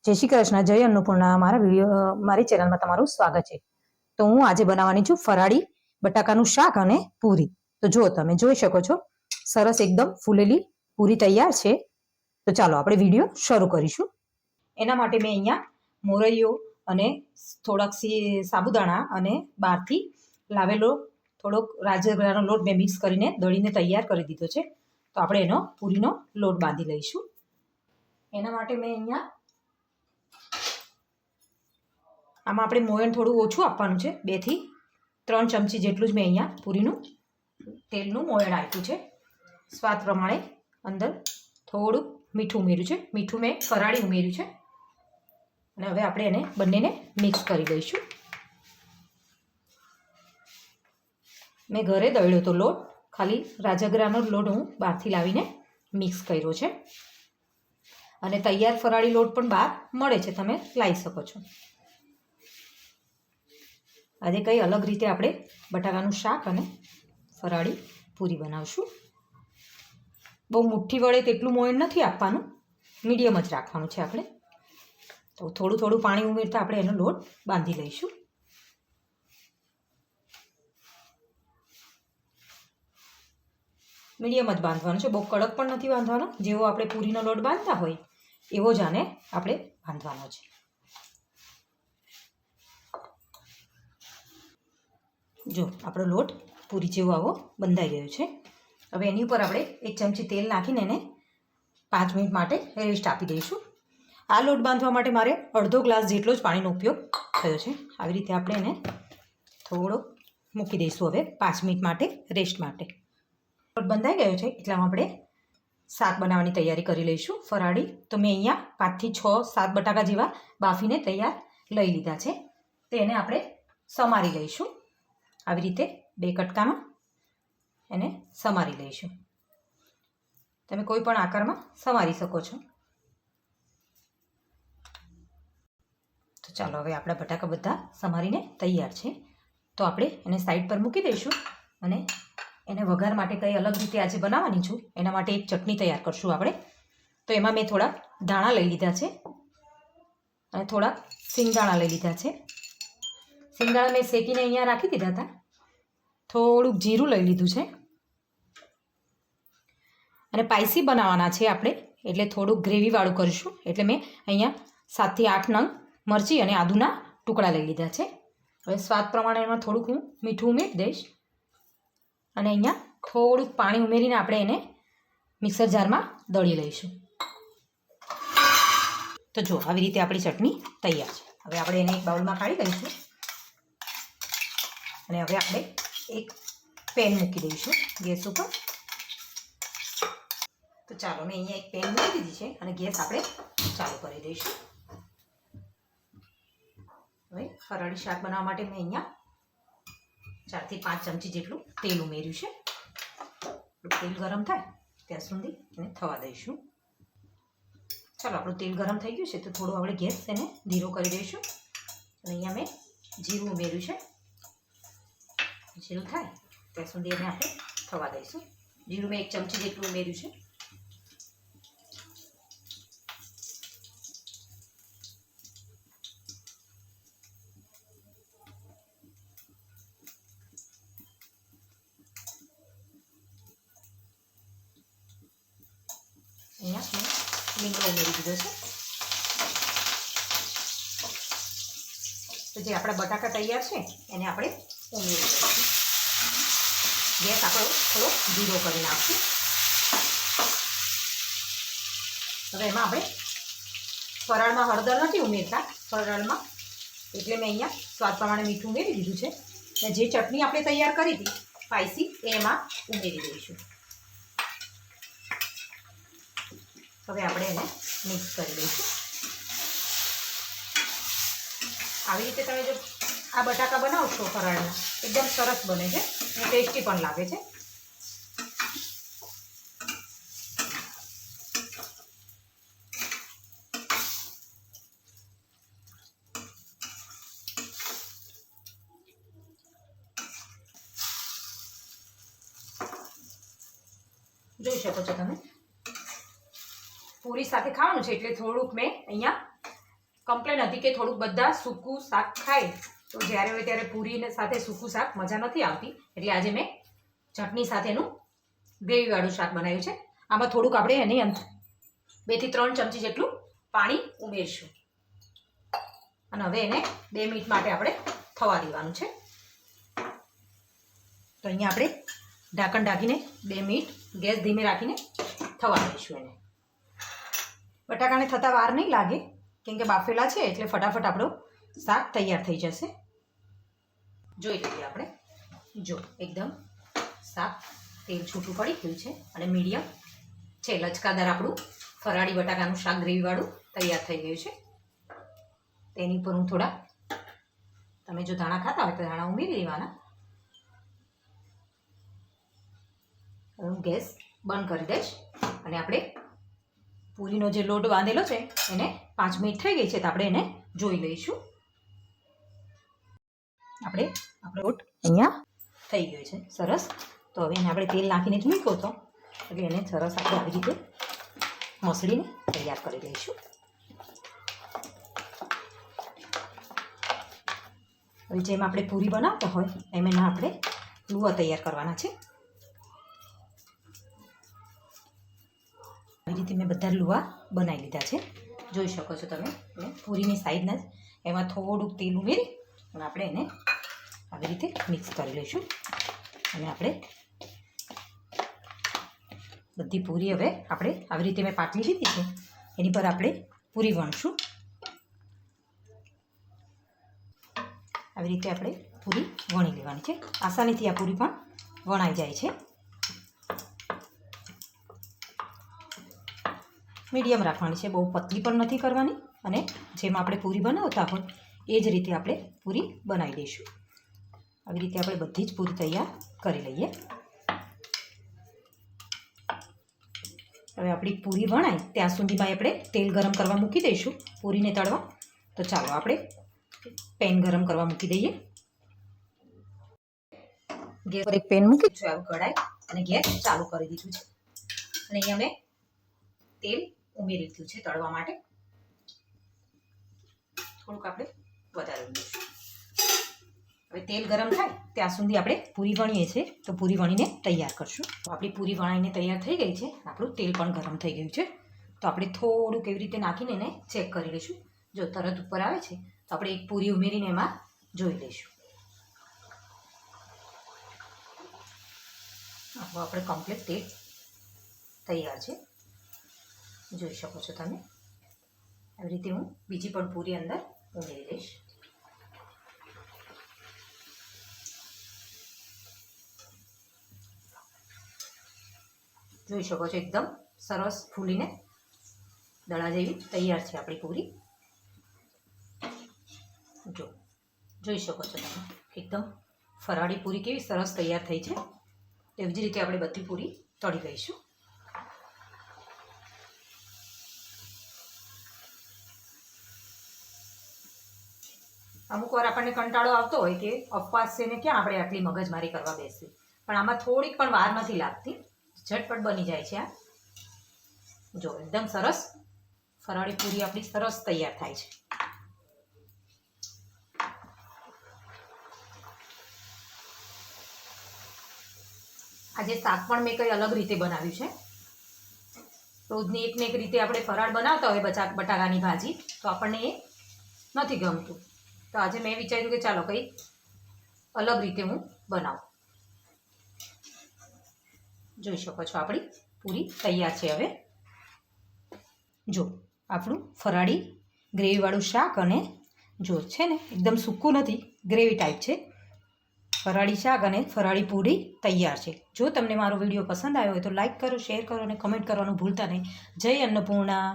જય શ્રી કૃષ્ણ, જય અન્નપૂર્ણા. મારી ચેનલમાં તમારું સ્વાગત છે. તો હું આજે બનાવવાની છું ફરાળી બટાકાનું શાક અને પૂરી. તો જો તમે જોઈ શકો છો, સરસ એકદમ ફૂલેલી પૂરી તૈયાર છે. તો ચાલો આપણે વિડીયો શરૂ કરીશું. એના માટે મેં અહીંયા મોરૈયો અને થોડાક સાબુદાણા અને બહારથી લાવેલો થોડોક રાજગરાનો લોટ મેં મિક્સ કરીને દળીને તૈયાર કરી દીધો છે. તો આપણે એનો પૂરીનો લોટ બાંધી લઈશું. એના માટે મેં અહીંયા આમાં આપણે મોયણ થોડું ઓછું આપવાનું છે. 2 થી 3 ચમચી જેટલું જ મેં અહીંયા પૂરીનું તેલનું મોયણ આપ્યું છે. સ્વાદ પ્રમાણે અંદર થોડું મીઠું ઉમેર્યું છે. મીઠું મેં ફરાળી ઉમેર્યું છે. અને હવે આપણે એને બંનેને મિક્સ કરી દઈશું. મેં ઘરે દળ્યો તો લોટ, ખાલી રાજગરાનો લોટ હું બહારથી લાવીને મિક્સ કર્યો છે. અને તૈયાર ફરાળી લોટ પણ બહાર મળે છે, તમે લાવી શકો છો. આજે કંઈ અલગ રીતે આપણે બટાકાનું શાક અને ફરાળી પૂરી બનાવશું. બહુ મુઠ્ઠી વળે તેટલું મોયણ નથી આપવાનું, મીડિયમ જ રાખવાનું છે આપણે. તો થોડું થોડું પાણી ઉમેરતા આપણે એનો લોટ બાંધી લઈશું. મીડિયમ જ બાંધવાનો છે, બહુ કડક પણ નથી બાંધવાનો. જેવો આપણે પૂરીનો લોટ બાંધતા હોય એવો જ આને આપણે બાંધવાનો છે. જો આપણો લોટ પૂરી જેવો આવો બંધાઈ ગયો છે. હવે એની ઉપર આપણે 1 ચમચી તેલ નાખીને એને 5 મિનિટ માટે રેસ્ટ આપી દઈશું. આ લોટ બાંધવા માટે મારે અડધો ગ્લાસ જેટલો જ પાણીનો ઉપયોગ થયો છે. આવી રીતે આપણે એને થોડો મૂકી દઈશું હવે 5 મિનિટ માટે રેસ્ટ માટે. લોટ બંધાઈ ગયો છે એટલામાં આપણે શાક બનાવવાની તૈયારી કરી લઈશું. ફરાળી તો મેં અહીંયા 5 થી 6 7 બટાકા જેવા બાફીને તૈયાર લઈ લીધા છે. તો એને આપણે સમારી લઈશું. આવી રીતે 2 કટકામાં એને સમારી લઈશું. તમે કોઈ પણ આકારમાં સમારી શકો છો. તો ચાલો હવે આપણા બટાકા બધા સમારીને તૈયાર છે. તો આપણે એને સાઈડ પર મૂકી દઈશું. અને એને વઘાર માટે કંઈ અલગ રીતે આજે બનાવવાની છું, એના માટે એક ચટણી તૈયાર કરશું આપણે. તો એમાં મેં થોડા દાણા લઈ લીધા છે અને થોડા સિંગદાણા લઈ લીધા છે. સિંગદાણા મેં શેકીને અહીંયા રાખી દીધા હતા. થોડુંક જીરું લઈ લીધું છે. અને સ્પાઈસી બનાવવાના છે આપણે, એટલે થોડુંક ગ્રેવીવાળું કરીશું. એટલે મેં અહીંયા 7 થી 8 નંગ મરચી અને આદુના ટુકડા લઈ લીધા છે. હવે સ્વાદ પ્રમાણે એમાં થોડુંક હું મીઠું ઉમેરી દઈશ. અને અહીંયા થોડુંક પાણી ઉમેરીને આપણે એને મિક્સર જારમાં દળી લઈશું. તો જો આવી રીતે આપણી ચટણી તૈયાર છે. હવે આપણે એને એક બાઉલમાં કાઢી દઈશું. અને હવે આપણે એક પેન મૂકી દઈશું ગેસ ઉપર. તો ચાલો મેં અહીંયા એક પેન મૂકી દીધી છે અને ગેસ આપણે ચાલુ કરી દઈશું. હવે ફરાળી શાક બનાવવા માટે મેં અહીંયા 4 થી 5 ચમચી જેટલું તેલ ઉમેર્યું છે. તેલ ગરમ થાય ત્યાં સુધી એને થવા દઈશું. ચાલો આપણું તેલ ગરમ થઈ ગયું છે તો થોડું આપણે ગેસ એને ધીરો કરી દઈશું. અને અહીંયા મેં જીરું ઉમેર્યું છે. જીરું થાય ત્યાં સુધી એને આપણે થવા દઈશું. જીરું મેં 1 ચમચી જેટલું ઉમેર્યું છે. અહીંયા મેં લીમડો ઉમેરી દીધો છે. તો જે આપણા બટાકા તૈયાર છે એને આપણે ઉમેરી દઈશું. ગેસ આપણો થોડો ધીરો કરી નાખશું. હવે એમાં આપણે ફરાળમાં હળદર નથી ઉમેરતા ફરાળમાં, એટલે મેં અહીંયા સ્વાદ પ્રમાણે મીઠું ઉમેરી દીધું છે. અને જે ચટણી આપણે તૈયાર કરી હતી સ્પાઈસી એ એમાં ઉમેરી દઈશું. હવે આપણે એને મિક્સ કરી દઈશું. આવી રીતે તમે જો આ બટાકા બનાવશો ફરાળના, એકદમ સરસ બને છે અને ટેસ્ટી પણ લાગે છે. જોઈ શકો છો તમે, પૂરી સાથે ખાવાનું છે એટલે થોડુંક મેં અહીંયા કમ્પ્લેન હતી કે થોડુંક બધા સૂકું શાક ખાય તો જ્યારે હોય ત્યારે પૂરીને સાથે સૂકું શાક મજા નથી આવતી, એટલે આજે મેં ચટણી સાથેનું ગ્રેવીવાળું શાક બનાવ્યું છે. આમાં થોડુંક આપણે એની અંદર 2 થી 3 ચમચી જેટલું પાણી ઉમેરશું અને હવે એને 2 મિનિટ માટે આપણે થવા દેવાનું છે. તો અહીંયા આપણે ઢાંકણ ઢાંકીને 2 મિનિટ ગેસ ધીમે રાખીને થવા દઈશું એને. બટાકાને થતાં વાર નહીં લાગે કેમ કે બાફેલા છે એટલે ફટાફટ આપણું શાક તૈયાર થઈ જશે. જોઈ લઈએ આપણે. જો એકદમ શાક તેલ છૂટું પડી ગયું છે અને મીડિયમ છે, લચકાદાર આપણું ફરાળી બટાકાનું શાક ગ્રેવીવાળું તૈયાર થઈ ગયું છે. તેની ઉપર હું થોડા, તમે જો ધાણા ખાતા હોય તો ધાણા ઉમેરી દેવાના. હું ગેસ બંધ કરી દઈશ અને આપણે પૂરીનો જે લોટ બાંધેલો છે એને 5 મિનિટ થઈ ગઈ છે તો આપણે એને જોઈ લઈશું. આપણો લોટ અહીંયા થઈ ગયો છે સરસ. તો હવે એને આપણે તેલ નાખીને જ મૂક્યો હતો એટલે એને સરસ આપણે આવી રીતે મસળીને તૈયાર કરી લઈશું. હવે જેમ આપણે પૂરી બનાવતા હોય એમ એના આપણે લુવા તૈયાર કરવાના છે. આવી રીતે મેં બધા લુવા બનાવી લીધા છે, જોઈ શકો છો તમે. પૂરીની સાઈડના જ એમાં થોડુંક તેલ ઉમેરી અને આપણે એને આવી રીતે મિક્સ કરી લઈશું. અને આપણે બધી પૂરી હવે આપણે આવી રીતે મેં પાટલી લીધી છે એની પર આપણે પૂરી વણશું. આવી રીતે આપણે પૂરી વણી લેવાની છે. આસાનીથી આ પૂરી પણ વણાઈ જાય છે. મીડિયમ રાખવાની છે, બહુ પતલી પણ નથી કરવાની અને જેમ આપણે પૂરી બનાવતા હોય એ જ રીતે આપણે પૂરી બનાવી દઈશું. આવી રીતે આપણે બધી જ પૂરી તૈયાર કરી લઈએ. હવે આપણી પૂરી વણાય ત્યાં સુધીમાં આપણે તેલ ગરમ કરવા મૂકી દઈશું પૂરીને તળવા. તો ચાલો આપણે પેન ગરમ કરવા મૂકી દઈએ. ગેસ પર એક પેન મૂકી દીધું આવું કઢાઈ અને ગેસ ચાલુ કરી દીધું છે અને અહીંયા મેં તેલ ઉમેરી દીધું છે તળવા માટે. થોડુંક આપણે વધારે ઉમેરીશું. હવે તેલ ગરમ થાય ત્યાં સુધી આપણે પૂરી વણીએ છીએ તો પૂરી વણીને તૈયાર કરશું. તો આપણી પૂરી વણાઈને તૈયાર થઈ ગઈ છે, આપણું તેલ પણ ગરમ થઈ ગયું છે. તો આપણે થોડુંક એવી રીતે નાખીને એને ચેક કરી લઈશું. જો તરત ઉપર આવે છે તો આપણે એક પૂરી ઉમેરીને એમાં જોઈ લઈશું. આપણે કમ્પ્લીટ તેલ તૈયાર છે, જોઈ શકો છો તમે. આવી રીતે હું બીજી પણ પૂરી અંદર ઉમેરી દઈશ. જોઈ શકો છો એકદમ સરસ ફૂલીને દડા જેવી તૈયાર છે આપણી પૂરી. જોઈ શકો છો તમે એકદમ ફરાળી પૂરી કેવી સરસ તૈયાર થઈ છે. એવી જ રીતે આપણે બધી પૂરી તળી લઈશું. અમુક વાર આપણને કંટાળો આવતો હોય કે ઉપવાસ છે ને ક્યાં આપણે આટલી મગજમારી કરવા બેસવી, પણ આમાં થોડીક પણ વાર નથી લાગતી, ઝટપટ બની જાય છે. આ જો એકદમ સરસ ફરાળી પૂરી આપણી સરસ તૈયાર થાય છે. આજે શાક પણ મેં કંઈ અલગ રીતે બનાવ્યું છે. રોજની એક ને એક રીતે આપણે ફરાળ બનાવતા હોય બટાકાની ભાજી તો આપણને એ નથી ગમતું. તો આજે મેં વિચાર્યું કે ચાલો કંઈ અલગ રીતે હું બનાવું. જોઈ શકો છો આપણી પૂરી તૈયાર છે. હવે જો આપણું ફરાળી ગ્રેવીવાળું શાક અને જો છે ને એકદમ સૂકું નથી, ગ્રેવી ટાઈપ છે. ફરાળી શાક અને ફરાળી પૂરી તૈયાર છે. જો તમને મારો વિડીયો પસંદ આવ્યો હોય તો લાઈક કરો, શેર કરો અને કમેન્ટ કરવાનું ભૂલતા નહીં. જય અન્નપૂર્ણા.